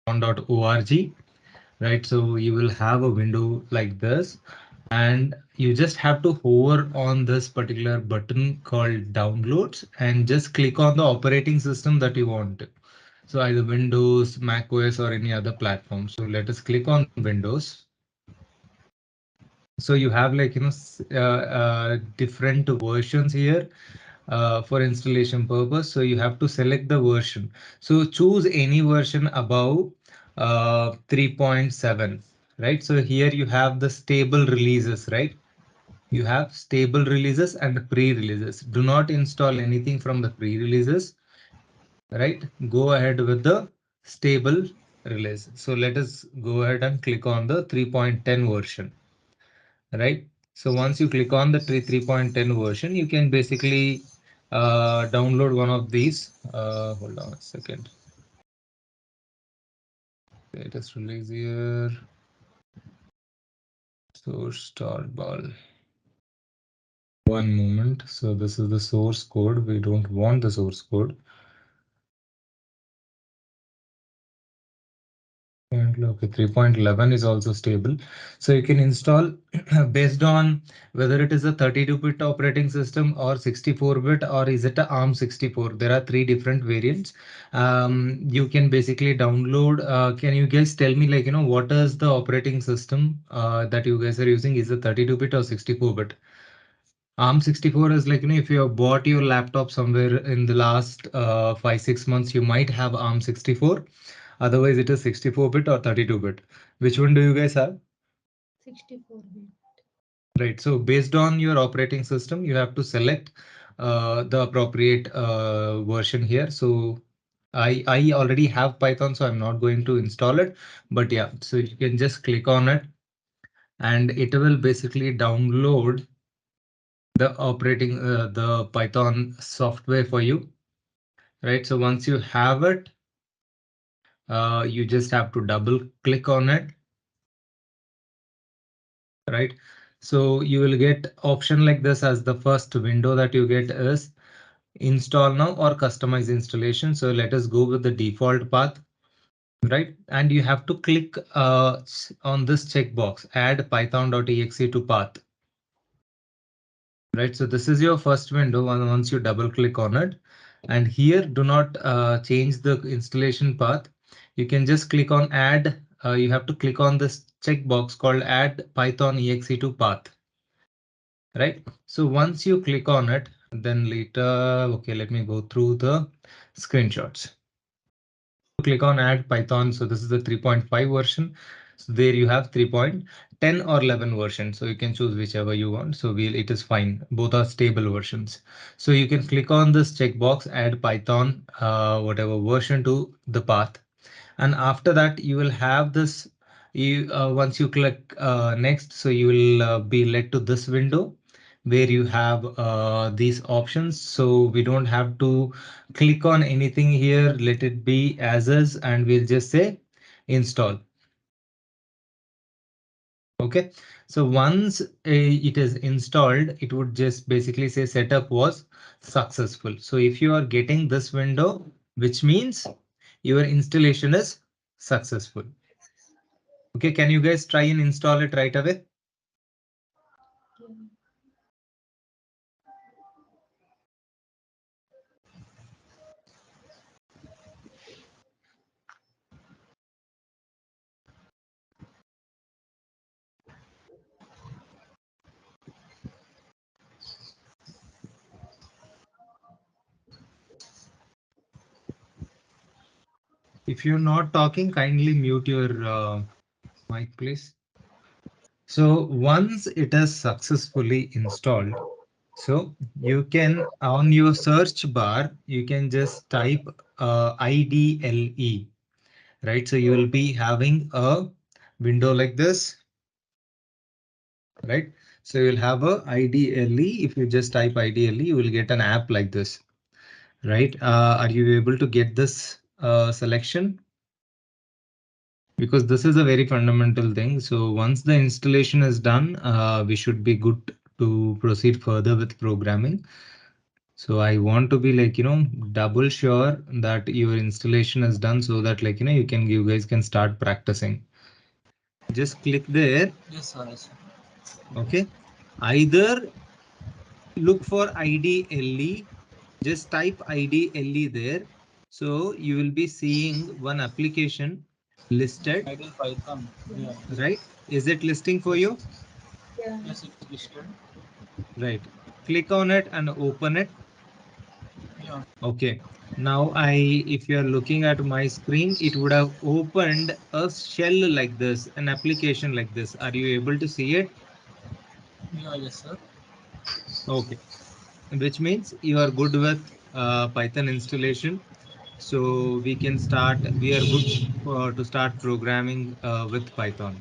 python.org, right? So you will have a window like this, and you just have to hover on this particular button called downloads and just click on the operating system that you want. So either Windows, Mac OS, or any other platform. So let us click on Windows. So you have like, different versions here for installation purpose. So you have to select the version. So choose any version above 3.7, right? So here you have the stable releases, right? You have stable releases and pre-releases. Do not install anything from the pre-releases, right? Go ahead with the stable release. So let us go ahead and click on the 3.10 version, right? So once you click on the 3.10 version, you can basically download one of these. Hold on a second. Latest release here. Source tarball. One moment. So this is the source code. We don't want the source code. Okay, 3.11 is also stable. So you can install based on whether it is a 32-bit operating system or 64-bit, or is it a ARM64. There are three different variants. You can basically download. Can you guys tell me, like, what is the operating system that you guys are using? Is it 32-bit or 64-bit? ARM64 is like, if you have bought your laptop somewhere in the last 5-6 months, you might have ARM64. Otherwise, it is 64-bit or 32-bit. Which one do you guys have? 64-bit. Right. So based on your operating system, you have to select the appropriate version here. So I already have Python, so I'm not going to install it. But yeah, so you can just click on it, and it will basically download the the Python software for you. Right. So once you have it, you just have to double click on it. Right? So you will get option like this as the first window that you get is install now or customize installation. So let us go with the default path, right? And you have to click on this checkbox, add python.exe to path. Right, so this is your first window once you double click on it. And here, do not change the installation path. You can just click on add. You have to click on this checkbox called add python exe to path. Right, so once you click on it, then later, okay, let me go through the screenshots. Click on add Python. So this is the 3.5 version. So there you have 3.10 or 11 version. So you can choose whichever you want. So it is fine. Both are stable versions. So you can click on this checkbox, add Python, whatever version to the path. And after that, you will have this. Once you click next, so you will be led to this window where you have these options. So we don't have to click on anything here. Let it be as is, and we'll just say install. Okay, so once it is installed, it would just basically say setup was successful. So if you are getting this window, which means your installation is successful. Okay, can you guys try and install it right away? If you're not talking, kindly mute your mic, please. So once it is successfully installed, so you can, on your search bar, you can just type IDLE, right? So you will be having a window like this, right? So you'll have a IDLE. If you just type IDLE, you will get an app like this, right? Are you able to get this selection? Because this is a very fundamental thing. So once the installation is done, we should be good to proceed further with programming. So I want to be like, double sure that your installation is done so that like, you guys can start practicing. Just click there. Yes, sir. Yes, sir. Okay. Either look for IDLE, just type IDLE there. So you will be seeing one application listed, Idle Python. Yeah. right? Is it listing for you? Yeah. Yes, it's listed. Right. Click on it and open it. Yeah. Okay. Now if you are looking at my screen, it would have opened a shell like this, an application like this. Are you able to see it? Yeah. Yes, sir. Okay. Which means you are good with Python installation. So we can start, we are good to start programming with Python.